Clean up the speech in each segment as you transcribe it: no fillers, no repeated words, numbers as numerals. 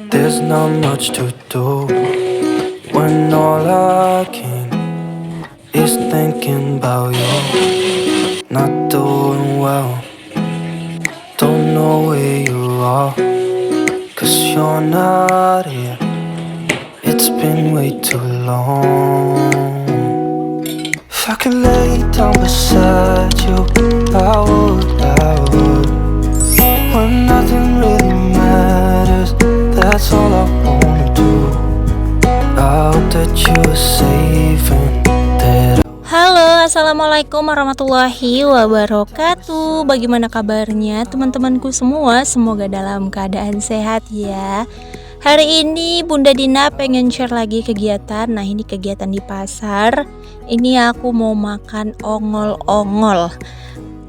There's not much to do when all I can is thinking about you. Not doing well, don't know where you are, 'cause you're not here. It's been way too long. If I could lay down beside you, I would. When nothing really matters, that's all I wanna do. I hope that you're safe and that Halo, assalamualaikum warahmatullahi wabarakatuh. Bagaimana kabarnya teman-temanku semua? Semoga dalam keadaan sehat ya. Hari ini Bunda Dina pengen share lagi kegiatan. Nah, ini kegiatan di pasar. Ini aku mau makan ongol-ongol.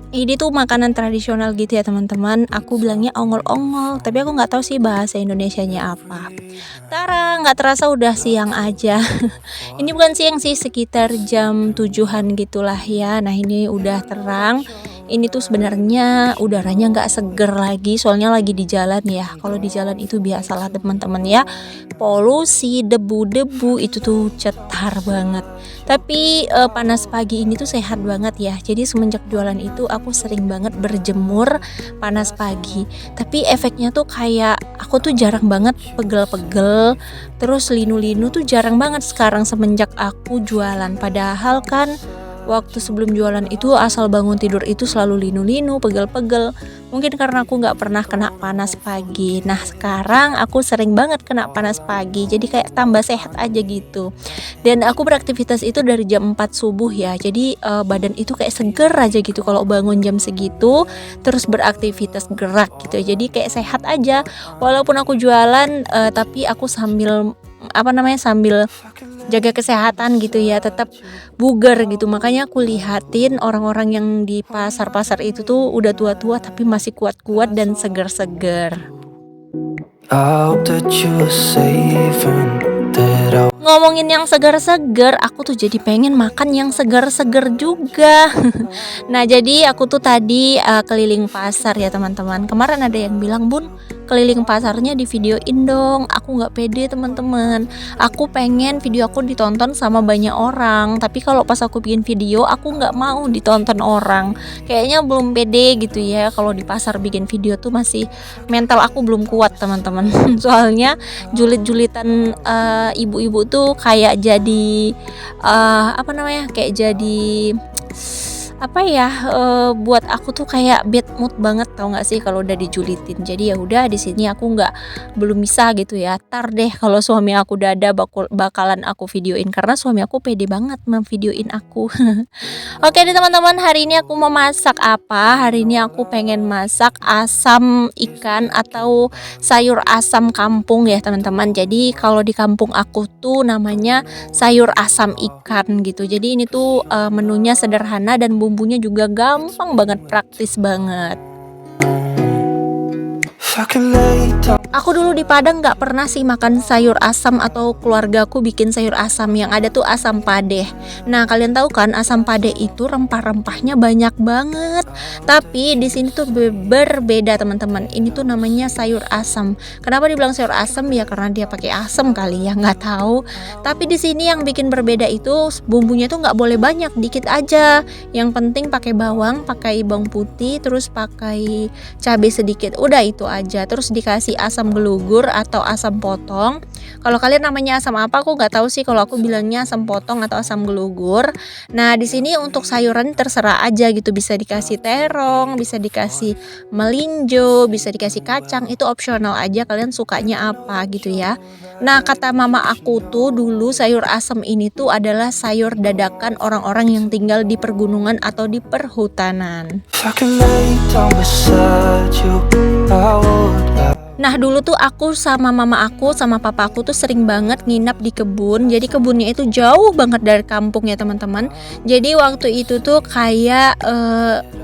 Ini tuh makanan tradisional gitu ya teman-teman. Aku bilangnya ongol-ongol, tapi aku nggak tahu sih bahasa Indonesianya apa. Tara, nggak terasa udah siang aja. Ini bukan siang sih, sekitar jam 7-an gitulah ya. Nah, ini udah terang. Ini tuh sebenarnya udaranya nggak seger lagi, soalnya lagi di jalan ya. Kalau di jalan itu biasalah teman-teman ya, polusi, debu-debu itu tuh cetar banget. Tapi panas pagi ini tuh sehat banget ya. Jadi semenjak jualan itu aku sering banget berjemur panas pagi. Tapi efeknya tuh kayak aku tuh jarang banget pegel-pegel. Terus linu-linu tuh jarang banget sekarang semenjak aku jualan. Padahal kan waktu sebelum jualan itu asal bangun tidur itu selalu linu-linu, pegel-pegel. Mungkin karena aku gak pernah kena panas pagi. Nah, sekarang aku sering banget kena panas pagi, jadi kayak tambah sehat aja gitu. Dan aku beraktivitas itu dari jam 4 subuh ya. Jadi badan itu kayak seger aja gitu kalau bangun jam segitu, terus beraktivitas gerak gitu. Jadi kayak sehat aja. Walaupun aku jualan tapi aku sambil sambil jaga kesehatan gitu ya, tetap bugar gitu. Makanya aku lihatin orang-orang yang di pasar-pasar itu tuh udah tua-tua tapi masih kuat-kuat dan seger-seger. I hope that you're safe and that I Ngomongin yang segar-segar, aku tuh jadi pengen makan yang segar-segar juga. Nah, jadi aku tuh tadi keliling pasar ya teman-teman. Kemarin ada yang bilang, "Bun, keliling pasarnya di videoin dong." Aku nggak pede teman-teman. Aku pengen video aku ditonton sama banyak orang. Tapi kalau pas aku bikin video, aku nggak mau ditonton orang. Kayaknya belum pede gitu ya. Kalau di pasar bikin video tuh masih mental aku belum kuat teman-teman. Soalnya julit-julitan ibu-ibu tuh kayak jadi kayak jadi buat aku tuh kayak bad mood banget, tau nggak sih kalau udah dijulitin. Jadi ya udah, di sini aku belum bisa gitu ya. Tar deh kalau suami aku udah ada bakalan aku videoin, karena suami aku pede banget memvideoin aku. Oke deh teman-teman, hari ini aku mau masak apa? Hari ini aku pengen masak asam ikan atau sayur asam kampung ya teman-teman. Jadi kalau di kampung aku tuh namanya sayur asam ikan gitu. Jadi ini tuh menunya sederhana dan bumbunya juga gampang banget, praktis banget. Aku dulu di Padang nggak pernah sih makan sayur asam, atau keluargaku bikin sayur asam. Yang ada tuh asam padeh. Nah, kalian tahu kan asam padeh itu rempah-rempahnya banyak banget. Tapi di sini tuh berbeda teman-teman. Ini tuh namanya sayur asam. Kenapa dibilang sayur asam? Ya karena dia pakai asam kali ya, nggak tahu. Tapi di sini yang bikin berbeda itu bumbunya tuh nggak boleh banyak, dikit aja. Yang penting pakai bawang putih, terus pakai cabai sedikit. Udah itu aja. Terus dikasih asam gelugur atau asam potong. Kalau kalian namanya asam apa aku nggak tahu sih. Kalau aku bilangnya asam potong atau asam gelugur. Nah, di sini untuk sayuran terserah aja gitu. Bisa dikasih terong, bisa dikasih melinjo, bisa dikasih kacang. Itu opsional aja, kalian sukanya apa gitu ya. Nah, kata mama aku tuh dulu sayur asam ini tuh adalah sayur dadakan orang-orang yang tinggal di pergunungan atau di perhutanan. Nah, dulu tuh aku sama mama aku sama papa aku tuh sering banget nginap di kebun. Jadi kebunnya itu jauh banget dari kampung ya teman-teman. Jadi waktu itu tuh kayak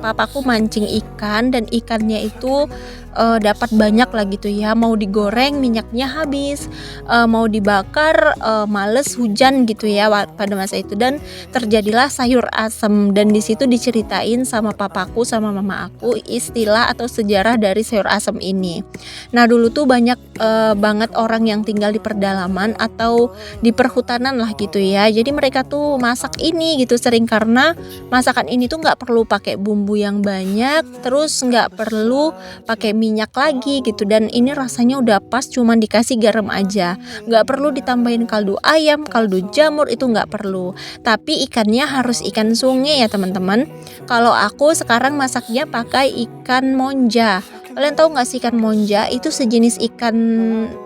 papaku mancing ikan, dan ikannya itu dapat banyak lah gitu ya. Mau digoreng minyaknya habis, mau dibakar males, hujan gitu ya pada masa itu. Dan terjadilah sayur asem. Dan di situ diceritain sama papaku sama mama aku istilah atau sejarah dari sayur asem ini. Nah, Nah dulu tuh banyak banget orang yang tinggal di pedalaman atau di perhutanan lah gitu ya. Jadi mereka tuh masak ini gitu sering, karena masakan ini tuh nggak perlu pakai bumbu yang banyak, terus nggak perlu pakai minyak lagi gitu, dan ini rasanya udah pas, cuman dikasih garam aja. Nggak perlu ditambahin kaldu ayam, kaldu jamur, itu nggak perlu. Tapi ikannya harus ikan sungai ya teman-teman. Kalau aku sekarang masaknya pakai ikan monja. Kalian tahu nggak sih ikan monja? Itu sejenis ikan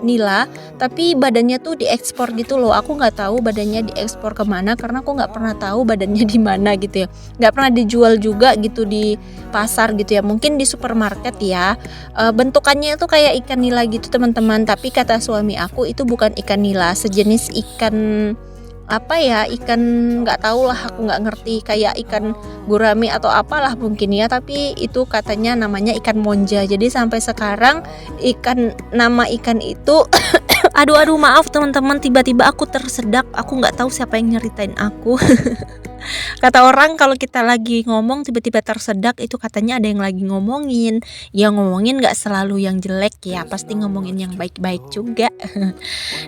nila, tapi badannya tuh diekspor gitu loh. Aku nggak tahu badannya diekspor kemana, karena aku nggak pernah tahu badannya di mana gitu ya. Nggak pernah dijual juga gitu di pasar gitu ya. Mungkin di supermarket ya. Bentukannya tuh kayak ikan nila gitu teman-teman. Tapi kata suami aku itu bukan ikan nila, sejenis ikan apa ya, ikan nggak tahu lah, aku nggak ngerti, kayak ikan gurame atau apalah mungkin ya, tapi itu katanya namanya ikan monja. Jadi sampai sekarang nama ikan itu aduh maaf teman-teman, tiba-tiba aku tersedak, aku nggak tahu siapa yang nyeritain aku. Kata orang kalau kita lagi ngomong tiba-tiba tersedak, itu katanya ada yang lagi ngomongin. Ya ngomongin nggak selalu yang jelek ya, pasti ngomongin yang baik-baik juga.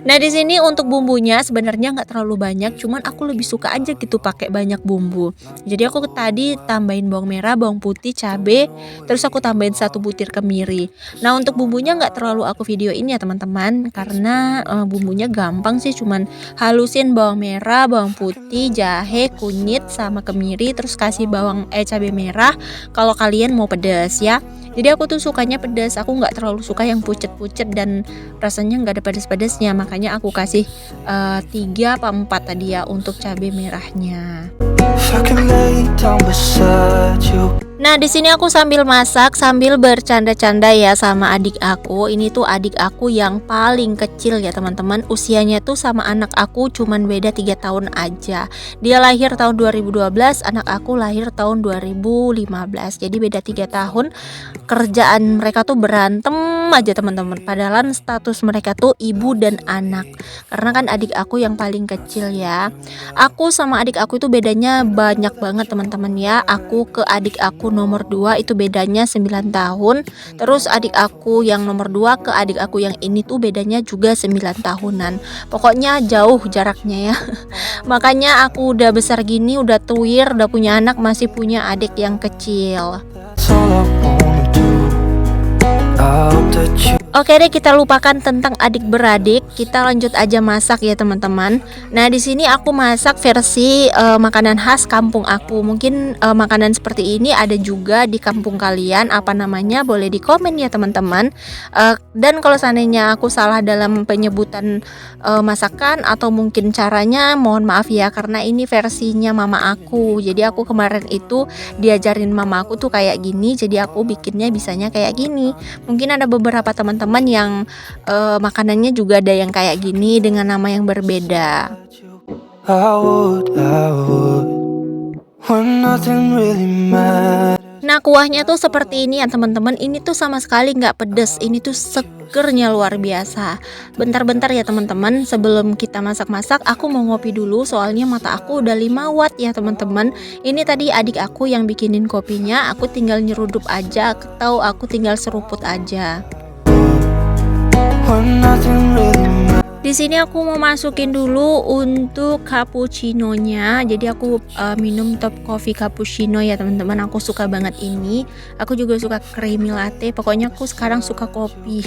Nah di sini untuk bumbunya sebenarnya nggak terlalu banyak, cuman aku lebih suka aja gitu pakai banyak bumbu. Jadi aku tadi tambahin bawang merah, bawang putih, cabe, terus aku tambahin 1 butir kemiri. Nah untuk bumbunya nggak terlalu aku videoin ya teman-teman, karena bumbunya gampang sih, cuman halusin bawang merah, bawang putih, jahe, kunyit, sama kemiri, terus kasih cabe merah kalau kalian mau pedas ya. Jadi aku tuh sukanya pedas, aku nggak terlalu suka yang pucet-pucet dan rasanya nggak ada pedas-pedasnya, makanya aku kasih 3 apa 4 tadi ya untuk cabai merahnya. If I could lay down beside you. Nah di sini aku sambil masak sambil bercanda-canda ya sama adik aku. Ini tuh adik aku yang paling kecil ya teman-teman. Usianya tuh sama anak aku cuman beda 3 tahun aja. Dia lahir tahun 2012, anak aku lahir tahun 2015. Jadi beda 3 tahun. Kerjaan mereka tuh berantem aja teman-teman. Padahal status mereka tuh ibu dan anak. Karena kan adik aku yang paling kecil ya. Aku sama adik aku itu bedanya banyak banget teman-teman ya. Aku ke adik aku nomor 2 itu bedanya 9 tahun. Terus adik aku yang nomor 2 ke adik aku yang ini tuh bedanya juga 9 tahunan. Pokoknya jauh jaraknya ya. Makanya aku udah besar gini, udah tuir, udah punya anak, masih punya adik yang kecil. That's all I wanna do. I hope that you. Oke deh, kita lupakan tentang adik beradik, kita lanjut aja masak ya teman-teman. Nah di sini aku masak versi makanan khas kampung aku. Mungkin makanan seperti ini ada juga di kampung kalian. Apa namanya? Boleh di komen ya teman-teman. Dan kalau seandainya aku salah dalam penyebutan masakan atau mungkin caranya, mohon maaf ya, karena ini versinya mama aku. Jadi aku kemarin itu diajarin mama aku tuh kayak gini, jadi aku bikinnya bisanya kayak gini. Mungkin ada beberapa teman-teman yang makanannya juga ada yang kayak gini dengan nama yang berbeda. I would, when nothing really matters. Nah kuahnya tuh seperti ini ya teman-teman. Ini tuh sama sekali nggak pedes. Ini tuh segernya luar biasa. Bentar-bentar ya teman-teman, sebelum kita masak-masak aku mau ngopi dulu, soalnya mata aku udah 5 watt ya teman-teman. Ini tadi adik aku yang bikinin kopinya, aku tinggal nyerudup aja atau aku tinggal seruput aja. When nothing really matters. Di sini aku mau masukin dulu untuk cappuccino-nya. Jadi aku minum top coffee cappuccino ya teman-teman. Aku suka banget ini. Aku juga suka creamy latte. Pokoknya aku sekarang suka kopi.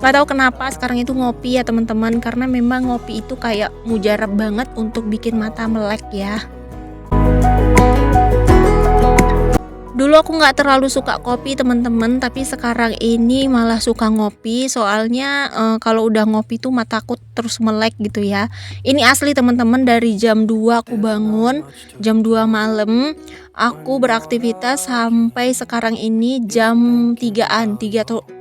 Gak tahu kenapa sekarang itu ngopi ya teman-teman. Karena memang ngopi itu kayak mujarab banget untuk bikin mata melek ya. Dulu aku nggak terlalu suka kopi teman-teman, tapi sekarang ini malah suka ngopi. Soalnya kalau udah ngopi tuh mataku terus melek gitu ya. Ini asli teman-teman, dari jam 2 aku bangun, jam 2 malam aku beraktivitas sampai sekarang ini jam 3-an,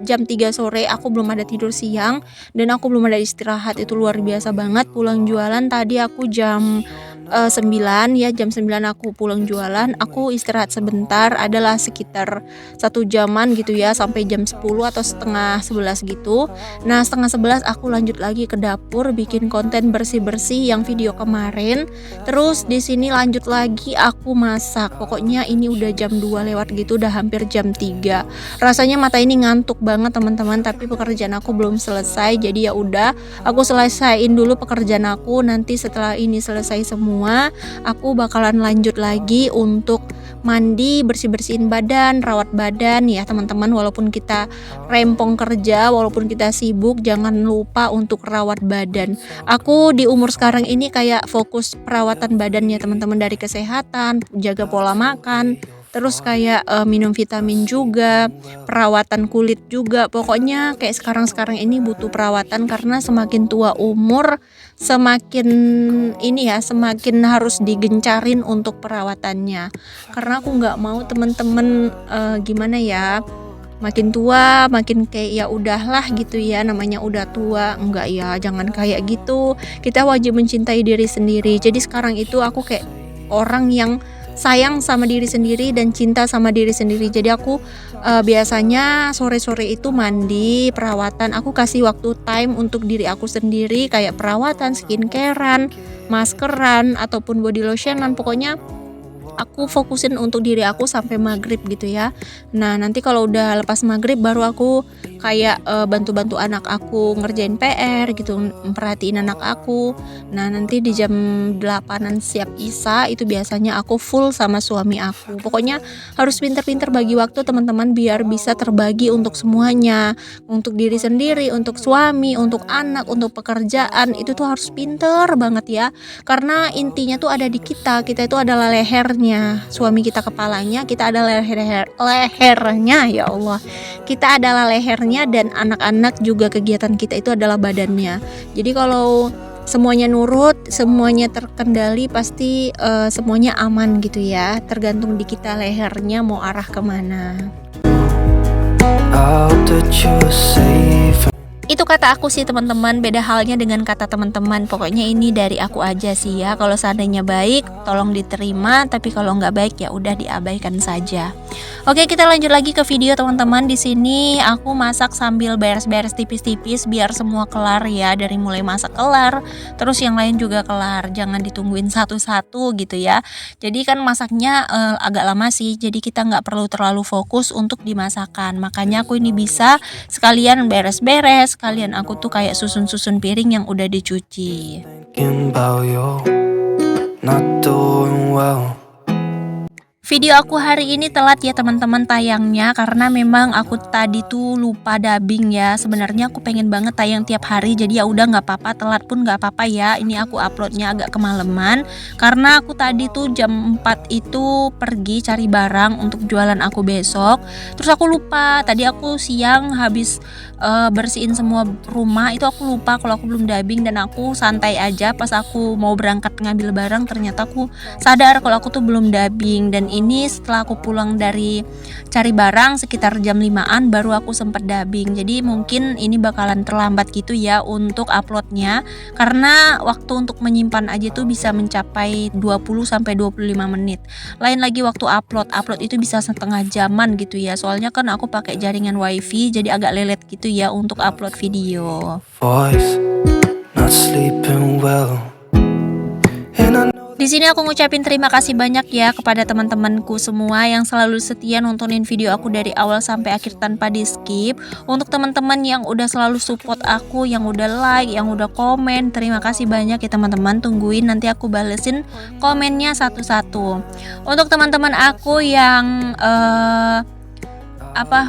jam 3 sore aku belum ada tidur siang dan aku belum ada istirahat. Itu luar biasa banget. Pulang jualan tadi aku jam 9 ya, jam 9 aku pulang jualan, aku istirahat sebentar adalah sekitar 1 jaman gitu ya, sampai jam 10 atau setengah 11 gitu. Nah, setengah 11 aku lanjut lagi ke dapur bikin konten bersih-bersih yang video kemarin. Terus di sini lanjut lagi aku masak. Pokoknya ini udah jam 2 lewat gitu, udah hampir jam 3. Rasanya mata ini ngantuk banget teman-teman, tapi pekerjaan aku belum selesai. Jadi ya udah, aku selesaiin dulu pekerjaan aku. Nanti setelah ini selesai semua, aku bakalan lanjut lagi untuk mandi, bersih-bersihin badan, rawat badan ya teman-teman. Walaupun kita rempong kerja, walaupun kita sibuk, jangan lupa untuk rawat badan. Aku di umur sekarang ini kayak fokus perawatan badan ya teman-teman, dari kesehatan, jaga pola makan, terus kayak minum vitamin juga, perawatan kulit juga. Pokoknya kayak sekarang ini butuh perawatan, karena semakin tua umur semakin ini ya, semakin harus digencarin untuk perawatannya. Karena aku nggak mau temen-temen gimana ya, makin tua makin kayak ya udahlah gitu ya, namanya udah tua. Enggak ya, jangan kayak gitu. Kita wajib mencintai diri sendiri. Jadi sekarang itu aku kayak orang yang sayang sama diri sendiri dan cinta sama diri sendiri. Jadi aku biasanya sore-sore itu mandi, perawatan. Aku kasih waktu time untuk diri aku sendiri, kayak perawatan, skincarean, maskeran ataupun body lotionan. Pokoknya aku fokusin untuk diri aku sampai maghrib gitu ya. Nah, nanti kalau udah lepas maghrib baru aku kayak bantu-bantu anak aku ngerjain PR gitu, memperhatiin anak aku. Nah, nanti di jam 8-an siap isya itu biasanya aku full sama suami aku. Pokoknya harus pinter-pinter bagi waktu teman-teman, biar bisa terbagi untuk semuanya. Untuk diri sendiri, untuk suami, untuk anak, untuk pekerjaan. Itu tuh harus pinter banget ya. Karena intinya tuh ada di kita itu adalah lehernya, suami kita kepalanya, kita adalah lehernya, ya Allah, kita adalah lehernya, dan anak-anak juga kegiatan kita itu adalah badannya. Jadi kalau semuanya nurut, semuanya terkendali, pasti semuanya aman gitu ya. Tergantung di kita lehernya mau arah kemana. I hope that you are safe. Itu kata aku sih teman-teman, beda halnya dengan kata teman-teman. Pokoknya ini dari aku aja sih ya. Kalau seandainya baik, tolong diterima, tapi kalau nggak baik ya udah diabaikan saja. Oke, kita lanjut lagi ke video teman-teman. Di sini aku masak sambil beres-beres tipis-tipis biar semua kelar ya, dari mulai masak kelar, terus yang lain juga kelar. Jangan ditungguin satu-satu gitu ya. Jadi kan masaknya agak lama sih, jadi kita nggak perlu terlalu fokus untuk dimasakan. Makanya aku ini bisa sekalian beres-beres, sekalian aku tuh kayak susun-susun piring yang udah dicuci. Thinking about you, not doing well. Video aku hari ini telat ya teman-teman tayangnya, karena memang aku tadi tuh lupa dubbing ya. Sebenarnya aku pengen banget tayang tiap hari, jadi ya udah nggak apa-apa, telat pun nggak apa-apa ya. Ini aku uploadnya agak kemalaman karena aku tadi tuh jam 4 itu pergi cari barang untuk jualan aku besok. Terus aku lupa, tadi aku siang habis bersihin semua rumah itu aku lupa kalau aku belum dubbing, dan aku santai aja. Pas aku mau berangkat ngambil barang ternyata aku sadar kalau aku tuh belum dubbing. Dan ini setelah aku pulang dari cari barang sekitar jam 5-an baru aku sempet dubbing. Jadi mungkin ini bakalan terlambat gitu ya untuk uploadnya, karena waktu untuk menyimpan aja tuh bisa mencapai 20-25 menit. Lain lagi waktu upload itu bisa setengah jaman gitu ya. Soalnya kan aku pakai jaringan wifi, jadi agak lelet gitu ya untuk upload video. Voice, not sleeping well. And I know Di sini aku ngucapin terima kasih banyak ya kepada teman-temanku semua yang selalu setia nontonin video aku dari awal sampai akhir tanpa di skip. Untuk teman-teman yang udah selalu support aku, yang udah like, yang udah komen, terima kasih banyak ya teman-teman. Tungguin nanti aku balesin komennya satu-satu. Untuk teman-teman aku yang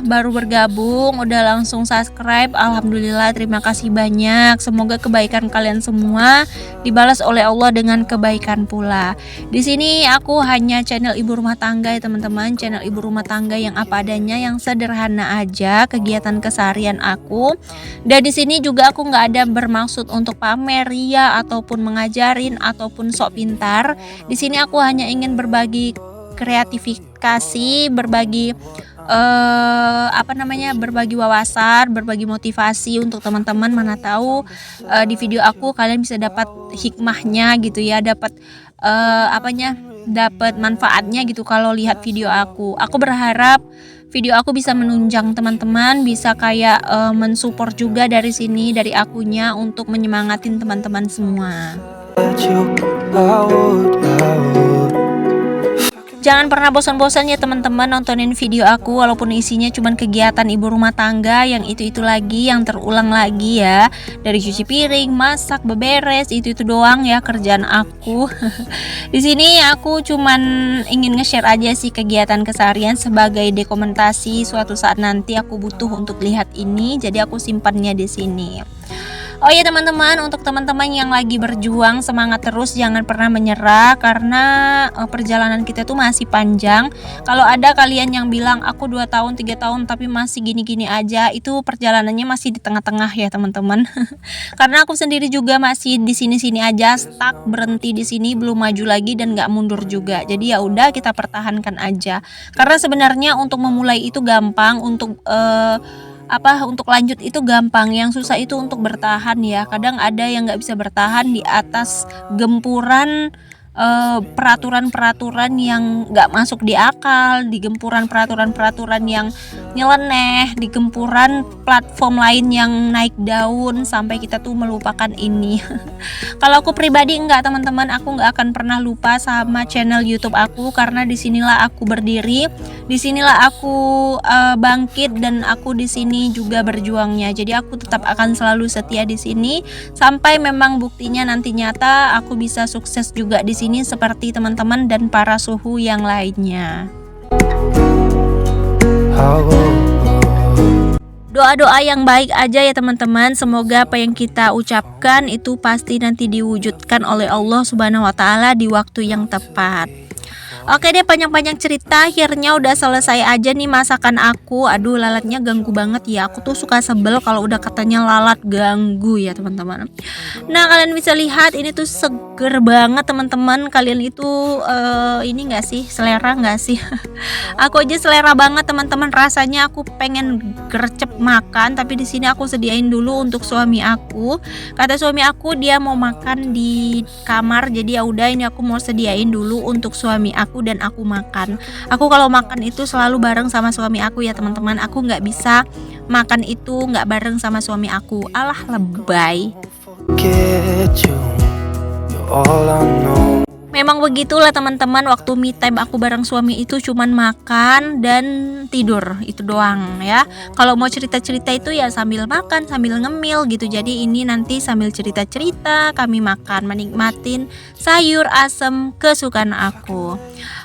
baru bergabung udah langsung subscribe, alhamdulillah, terima kasih banyak. Semoga kebaikan kalian semua dibalas oleh Allah dengan kebaikan pula. Di sini aku hanya channel ibu rumah tangga ya teman-teman, channel ibu rumah tangga yang apa adanya, yang sederhana aja kegiatan keseharian aku. Dan di sini juga aku nggak ada bermaksud untuk pamer ria ataupun mengajarin ataupun sok pintar. Di sini aku hanya ingin berbagi kreatifikasi, berbagi berbagi wawasan, berbagi motivasi untuk teman-teman. Mana tahu di video aku kalian bisa dapat hikmahnya gitu ya, dapat dapat manfaatnya gitu kalau lihat video aku. Aku berharap video aku bisa menunjang teman-teman, bisa kayak mensupport juga dari sini, dari akunya untuk menyemangatin teman-teman semua. Let you, I would. Jangan pernah bosan-bosan ya teman-teman nontonin video aku, walaupun isinya cuman kegiatan ibu rumah tangga yang itu-itu lagi, yang terulang lagi ya. Dari cuci piring, masak, beberes, itu-itu doang ya kerjaan aku. Di sini aku cuman ingin nge-share aja sih kegiatan keseharian sebagai dokumentasi suatu saat nanti aku butuh untuk lihat ini, jadi aku simpannya di sini. Oh ya teman-teman, untuk teman-teman yang lagi berjuang, semangat terus, jangan pernah menyerah karena perjalanan kita tuh masih panjang. Kalau ada kalian yang bilang aku 2 tahun 3 tahun tapi masih gini-gini aja, itu perjalanannya masih di tengah-tengah ya teman-teman. Karena aku sendiri juga masih di sini-sini aja, stuck, berhenti di sini, belum maju lagi dan nggak mundur juga. Jadi ya udah, kita pertahankan aja. Karena sebenarnya untuk memulai itu gampang, untuk untuk lanjut itu gampang, yang susah itu untuk bertahan ya. Kadang ada yang nggak bisa bertahan di atas gempuran peraturan-peraturan yang nggak masuk di akal, di gempuran peraturan-peraturan yang nyeleneh, di gempuran platform lain yang naik daun sampai kita tuh melupakan ini. Kalau aku pribadi enggak teman-teman, aku nggak akan pernah lupa sama channel YouTube aku, karena disinilah aku berdiri, disinilah aku bangkit, dan aku di sini juga berjuangnya. Jadi aku tetap akan selalu setia di sini sampai memang buktinya nanti nyata aku bisa sukses juga di sini seperti teman-teman dan para suhu yang lainnya. Doa-doa yang baik aja ya teman-teman. Semoga apa yang kita ucapkan itu pasti nanti diwujudkan oleh Allah Subhanahu wa taala di waktu yang tepat. Oke deh, panjang-panjang cerita, akhirnya udah selesai aja nih masakan aku. Aduh, lalatnya ganggu banget ya. Aku tuh suka sebel kalau udah katanya lalat ganggu ya teman-teman. Nah, kalian bisa lihat ini tuh seger banget teman-teman. Kalian itu ini gak sih, selera gak sih? Aku aja selera banget teman-teman. Rasanya aku pengen gercep makan, tapi di sini aku sediain dulu untuk suami aku. Kata suami aku dia mau makan di kamar, jadi ya udah, ini aku mau sediain dulu untuk suami aku dan aku makan. Aku kalau makan itu selalu bareng sama suami aku ya teman-teman. Aku nggak bisa makan itu nggak bareng sama suami aku. Alah, lebay. Memang begitulah teman-teman, waktu me time aku bareng suami itu cuman makan dan tidur, itu doang ya. Kalau mau cerita-cerita itu ya sambil makan, sambil ngemil gitu. Jadi ini nanti sambil cerita-cerita kami makan, menikmatin sayur asem kesukaan aku.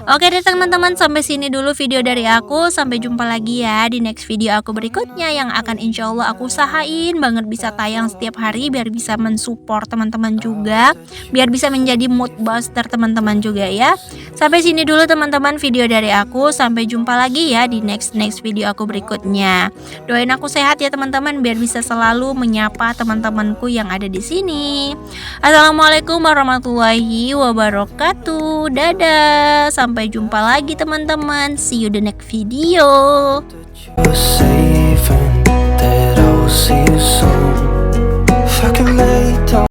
Oke deh teman-teman, sampai sini dulu video dari aku. Sampai jumpa lagi ya di next video aku berikutnya, yang akan insya Allah aku usahain banget bisa tayang setiap hari, biar bisa mensupport teman-teman juga, biar bisa menjadi mood booster teman-teman juga ya. Sampai sini dulu teman-teman video dari aku. Sampai jumpa lagi ya di next video aku berikutnya. Doain aku sehat ya teman-teman, biar bisa selalu menyapa teman-temanku yang ada di sini. Assalamualaikum warahmatullahi wabarakatuh. Dadah. Sampai jumpa lagi teman-teman. See you the next video.